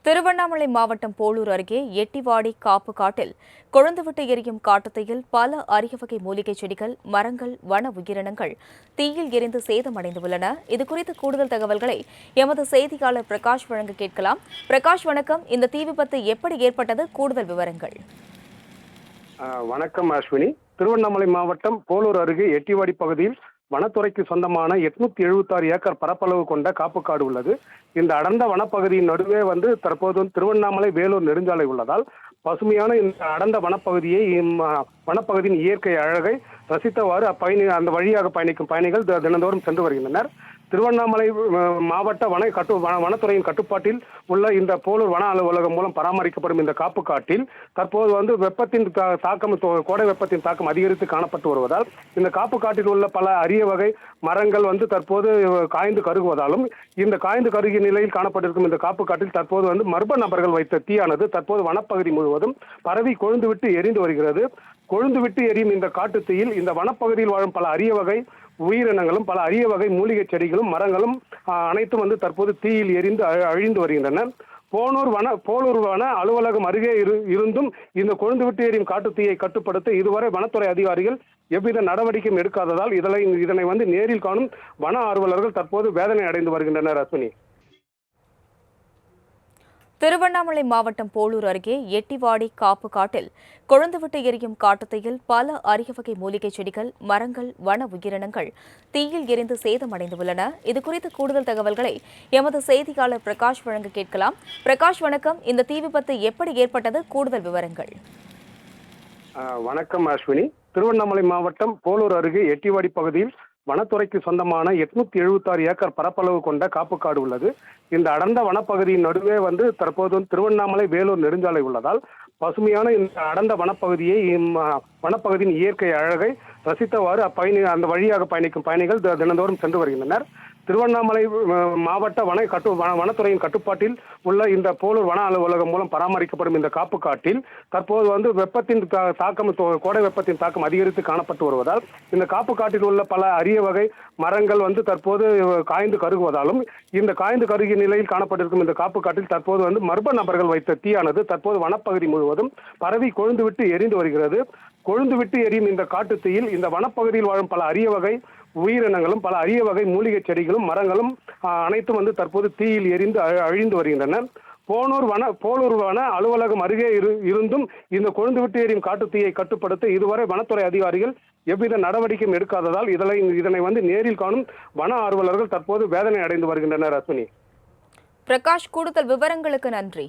திருவண்ணாமலை மாவட்டம் போளூர் அருகே எட்டிவாடி காப்பு காட்டில் கொழுந்துவிட்டு எரியும் காட்டுத்தீயில் பல அரிய வகை மூலிகை செடிகள், மரங்கள், வன உயிரினங்கள் தீயில் எரிந்து சேதமடைந்துள்ளன. இதுகுறித்து கூடுதல் தகவல்களை எமது செய்தியாளர் பிரகாஷ் வழங்க கேட்கலாம். பிரகாஷ், வணக்கம். இந்த தீ விபத்து எப்படி ஏற்பட்டது? கூடுதல் விவரங்கள். வணக்கம் அஸ்வினி. திருவண்ணாமலை மாவட்டம் போளூர் அருகே எட்டிவாடி பகுதியில் வனத்துறைக்கு சொந்தமான 876 ஏக்கர் பரப்பளவு கொண்ட காப்புக்காடு உள்ளது. இந்த அடர்ந்த வனப்பகுதியின் நடுவே தற்போது திருவண்ணாமலை வேலூர் நெடுஞ்சாலை உள்ளதால் பசுமையான இந்த அடர்ந்த வனப்பகுதியை வனப்பகுதியின் இயற்கை அழகை ரசித்தவாறு அந்த வழியாக பயணிக்கும் பயணிகள் தினந்தோறும் சென்று வருகின்றனர். திருவண்ணாமலை மாவட்ட வனத்துறையின் கட்டுப்பாட்டில் உள்ள இந்த போளூர் வன அலுவலகம் மூலம் பராமரிக்கப்படும் இந்த காப்பு காட்டில் தற்போது வெப்பத்தின் தாக்கம், கோடை வெப்பத்தின் தாக்கம் அதிகரித்து காணப்பட்டு வருவதால் இந்த காப்பு காட்டில் உள்ள பல அரிய வகை மரங்கள் தற்போது காய்ந்து கருகுவதாலும் இந்த காய்ந்து கருகிய நிலையில் காணப்பட்டிருக்கும் இந்த காப்பு காட்டில் தற்போது மர்ம நபர்கள் வைத்த தீயானது தற்போது வனப்பகுதி முழுவதும் பரவி கொழுந்துவிட்டு எரிந்து வருகிறது. கொழுந்துவிட்டு எரியும் இந்த காட்டு தீயில் இந்த வனப்பகுதியில் வாழும் பல அரிய வகை உயிரினங்களும் பல அரிய வகை மூலிகை செடிகளும் மரங்களும் அனைத்தும் தற்போது தீயில் எரிந்து அழிந்து வருகின்றன. போளூர் வன அலுவலகம் அருகே இருந்தும் இந்த கொழுந்துவிட்டு எரியும் காட்டு தீயை கட்டுப்படுத்த இதுவரை வனத்துறை அதிகாரிகள் எவ்வித நடவடிக்கையும் எடுக்காததால் இதனை நேரில் காணும் வன ஆர்வலர்கள் தற்போது வேதனை அடைந்து வருகின்றனர். அஸ்வினி, திருவண்ணாமலை மாவட்டம் போளூர் அருகே எட்டிவாடி காப்பு காட்டில் கொழுந்துவிட்டு எரியும் காட்டுத்தீயில் பல அரிய வகை மூலிகை செடிகள், மரங்கள், வன உயிரினங்கள் தீயில் எரிந்து சேதமடைந்துள்ளன. இதுகுறித்து கூடுதல் தகவல்களை எமது செய்தியாளர் பிரகாஷ் வழங்க கேட்கலாம். பிரகாஷ், வணக்கம். இந்த தீ விபத்து எப்படி ஏற்பட்டது? கூடுதல் விவரங்கள். வணக்கம் அஸ்வினி. திருவண்ணாமலை மாவட்டம் போளூர் அருகே எட்டிவாடி பகுதியில் வனத்துறைக்கு சொந்தமான 876 ஏக்கர் பரப்பளவு கொண்ட காப்புக்காடு உள்ளது. இந்த அடர்ந்த வனப்பகுதியின் நடுவே தற்போது திருவண்ணாமலை வேலூர் நெடுஞ்சாலை உள்ளதால் பசுமையான இந்த அடர்ந்த வனப்பகுதியை வனப்பகுதியின் இயற்கை அழகை ரசித்தவாறு அந்த வழியாக பயணிக்கும் பயணிகள் தினந்தோறும் சென்று வருகின்றனர். திருவண்ணாமலை மாவட்ட வனத்துறையின் கட்டுப்பாட்டில் உள்ள இந்த போளூர் வன அலுவலகம் மூலம் பராமரிக்கப்படும் இந்த காப்பு காட்டில் தற்போது வெப்பத்தின் தாக்கம், கோடை வெப்பத்தின் தாக்கம் அதிகரித்து காணப்பட்டு வருவதால் இந்த காப்பு காட்டில் உள்ள பல அரிய வகை மரங்கள் தற்போது காய்ந்து கருகுவதாலும் இந்த காய்ந்து கருகிய நிலையில் காணப்பட்டிருக்கும் இந்த காப்பு காட்டில் தற்போது மர்ம நபர்கள் வைத்த தீயானது தற்போது வனப்பகுதி முழுவதும் பரவி கொழுந்துவிட்டு எரிந்து வருகிறது. கொழுந்துவிட்டு எரியும் இந்த காட்டு தீயில் இந்த வனப்பகுதியில் வாழும் பல அரிய வகை உயிரினங்களும் பல அரிய வகை மூலிகை செடிகளும் மரங்களும் அனைத்தும் தற்போது தீயில் எரிந்து அழிந்து வருகின்றன. போளூர் வன அலுவலகம் அருகே இருந்தும் இந்த கொழுந்துவிட்டு எரியும் காட்டு தீயை கட்டுப்படுத்த இதுவரை வனத்துறை அதிகாரிகள் எவ்வித நடவடிக்கையும் எடுக்காததால் இதனை நேரில் காணும் வன ஆர்வலர்கள் தற்போது வேதனை அடைந்து வருகின்றனர். அஸ்வினி, பிரகாஷ், கூடுதல் விவரங்களுக்கு நன்றி.